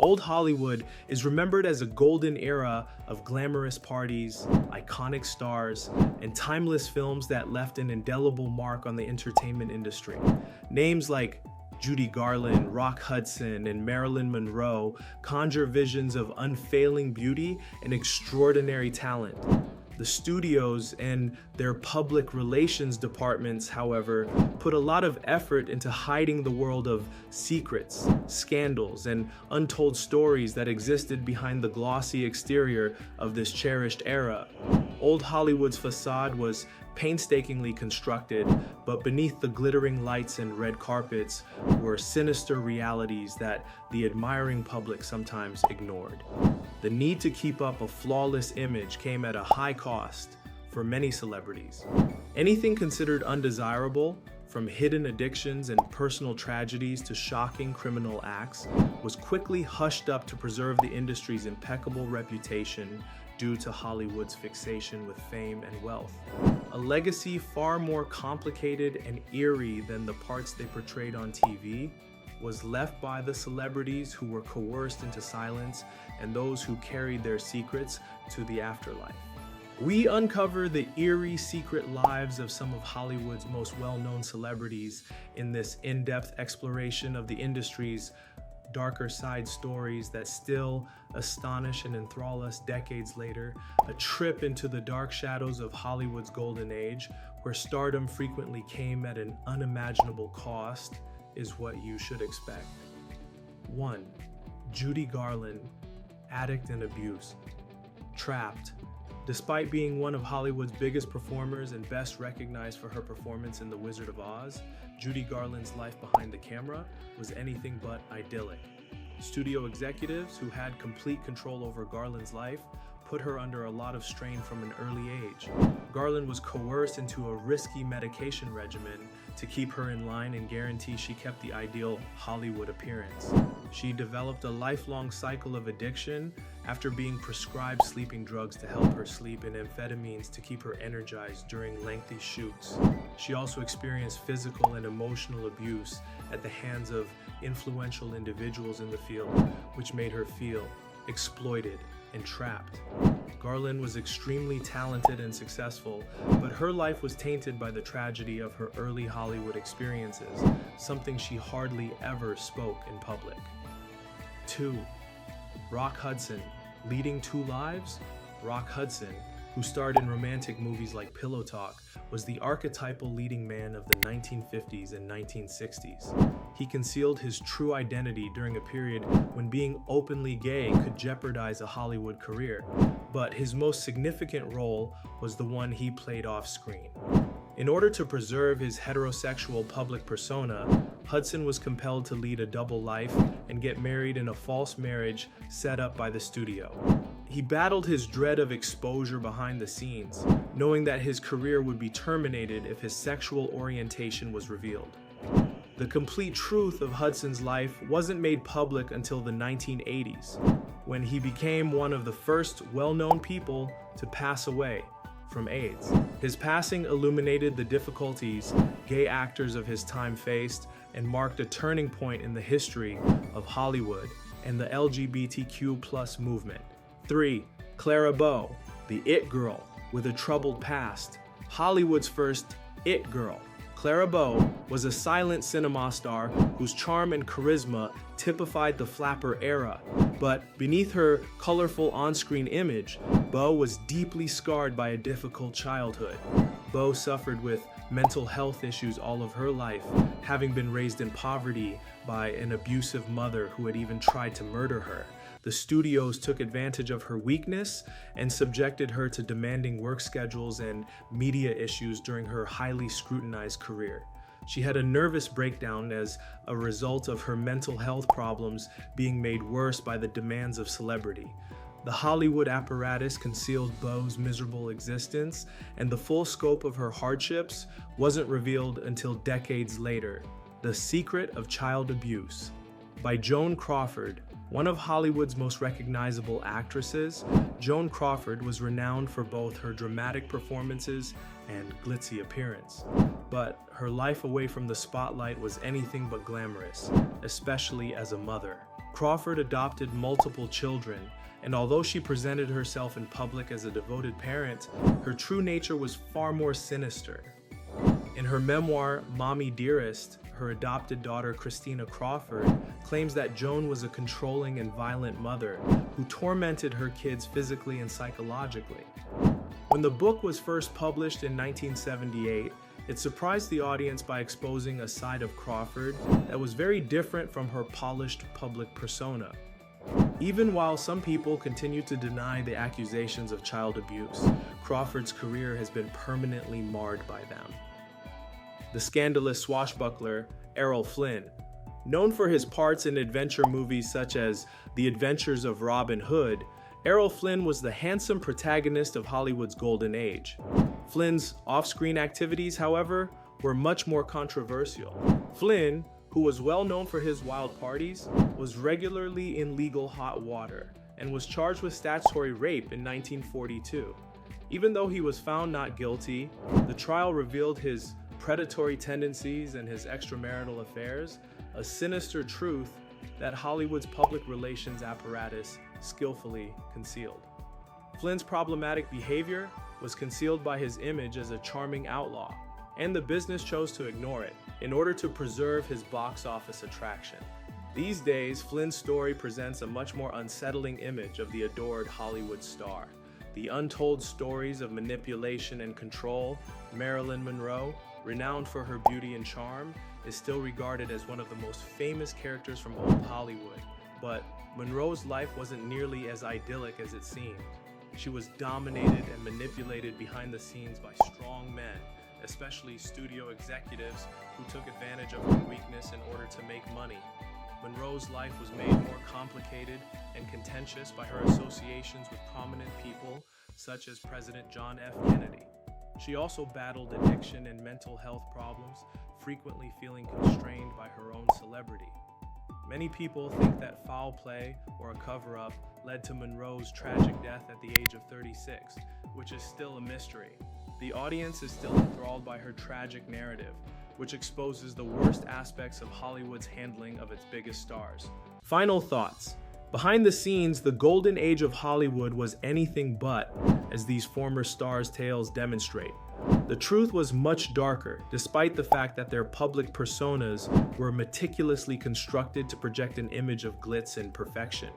Old Hollywood is remembered as a golden era of glamorous parties, iconic stars, and timeless films that left an indelible mark on the entertainment industry. Names like Judy Garland, Rock Hudson, and Marilyn Monroe conjure visions of unfailing beauty and extraordinary talent. The studios and their public relations departments, however, put a lot of effort into hiding the world of secrets, scandals, and untold stories that existed behind the glossy exterior of this cherished era. Old Hollywood's facade was painstakingly constructed, but beneath the glittering lights and red carpets were sinister realities that the admiring public sometimes ignored. The need to keep up a flawless image came at a high cost for many celebrities. Anything considered undesirable, from hidden addictions and personal tragedies to shocking criminal acts, was quickly hushed up to preserve the industry's impeccable reputation due to Hollywood's fixation with fame and wealth. A legacy far more complicated and eerie than the parts they portrayed on TV was left by the celebrities who were coerced into silence and those who carried their secrets to the afterlife. We uncover the eerie secret lives of some of Hollywood's most well-known celebrities in this in-depth exploration of the industry's darker side stories that still astonish and enthrall us decades later. A trip into the dark shadows of Hollywood's golden age, where stardom frequently came at an unimaginable cost, is what you should expect. 1. Judy Garland, addict and abuse. Trapped. Despite being one of Hollywood's biggest performers and best recognized for her performance in The Wizard of Oz, Judy Garland's life behind the camera was anything but idyllic. Studio executives, who had complete control over Garland's life, put her under a lot of strain from an early age. Garland was coerced into a risky medication regimen to keep her in line and guarantee she kept the ideal Hollywood appearance. She developed a lifelong cycle of addiction after being prescribed sleeping drugs to help her sleep and amphetamines to keep her energized during lengthy shoots. She also experienced physical and emotional abuse at the hands of influential individuals in the field, which made her feel exploited and trapped. Garland was extremely talented and successful, but her life was tainted by the tragedy of her early Hollywood experiences, something she hardly ever spoke in public. 2. Rock Hudson, leading two lives? Rock Hudson, who starred in romantic movies like Pillow Talk, was the archetypal leading man of the 1950s and 1960s. He concealed his true identity during a period when being openly gay could jeopardize a Hollywood career, but his most significant role was the one he played off-screen. In order to preserve his heterosexual public persona, Hudson was compelled to lead a double life and get married in a false marriage set up by the studio. He battled his dread of exposure behind the scenes, knowing that his career would be terminated if his sexual orientation was revealed. The complete truth of Hudson's life wasn't made public until the 1980s, when he became one of the first well-known people to pass away from AIDS. His passing illuminated the difficulties gay actors of his time faced and marked a turning point in the history of Hollywood and the LGBTQ+ movement. 3. Clara Bow, the it girl with a troubled past. Hollywood's first it girl. Clara Bow was a silent cinema star whose charm and charisma typified the flapper era, but beneath her colorful on-screen image, Bow was deeply scarred by a difficult childhood. Bow suffered with mental health issues all of her life, having been raised in poverty by an abusive mother who had even tried to murder her. The studios took advantage of her weakness and subjected her to demanding work schedules and media issues during her highly scrutinized career. She had a nervous breakdown as a result of her mental health problems being made worse by the demands of celebrity. The Hollywood apparatus concealed Bow's miserable existence, and the full scope of her hardships wasn't revealed until decades later. The Secret of Child Abuse, by Joan Crawford. One of Hollywood's most recognizable actresses, Joan Crawford was renowned for both her dramatic performances and glitzy appearance. But her life away from the spotlight was anything but glamorous, especially as a mother. Crawford adopted multiple children, and although she presented herself in public as a devoted parent, her true nature was far more sinister. In her memoir, Mommy Dearest, her adopted daughter Christina Crawford claims that Joan was a controlling and violent mother who tormented her kids physically and psychologically. When the book was first published in 1978, it surprised the audience by exposing a side of Crawford that was very different from her polished public persona. Even while some people continue to deny the accusations of child abuse, Crawford's career has been permanently marred by them. The scandalous swashbuckler Errol Flynn, known for his parts in adventure movies such as The Adventures of Robin Hood, Errol Flynn was the handsome protagonist of Hollywood's golden age. Flynn's off-screen activities, however, were much more controversial. Flynn, who was well known for his wild parties, was regularly in legal hot water and was charged with statutory rape in 1942. Even though he was found not guilty, the trial revealed his predatory tendencies and his extramarital affairs, a sinister truth that Hollywood's public relations apparatus skillfully concealed. Flynn's problematic behavior was concealed by his image as a charming outlaw, and the business chose to ignore it in order to preserve his box office attraction. These days, Flynn's story presents a much more unsettling image of the adored Hollywood star. The untold stories of manipulation and control, Marilyn Monroe, renowned for her beauty and charm, is still regarded as one of the most famous characters from old Hollywood. But Monroe's life wasn't nearly as idyllic as it seemed. She was dominated and manipulated behind the scenes by strong men, especially studio executives who took advantage of her weakness in order to make money. Monroe's life was made more complicated and contentious by her associations with prominent people such as President John F. Kennedy. She also battled addiction and mental health problems, frequently feeling constrained by her own celebrity. Many people think that foul play or a cover-up led to Monroe's tragic death at the age of 36, which is still a mystery. The audience is still enthralled by her tragic narrative, which exposes the worst aspects of Hollywood's handling of its biggest stars. Final thoughts. Behind the scenes, the golden age of Hollywood was anything but, as these former stars' tales demonstrate. The truth was much darker, despite the fact that their public personas were meticulously constructed to project an image of glitz and perfection.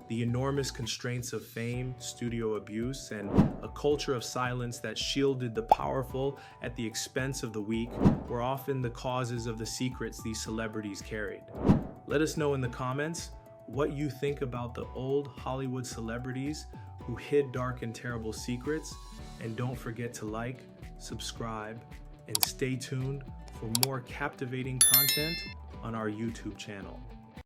The enormous constraints of fame, studio abuse, and a culture of silence that shielded the powerful at the expense of the weak were often the causes of the secrets these celebrities carried. Let us know in the comments what you think about the old Hollywood celebrities who hid dark and terrible secrets, and don't forget to like, subscribe, and stay tuned for more captivating content on our YouTube channel.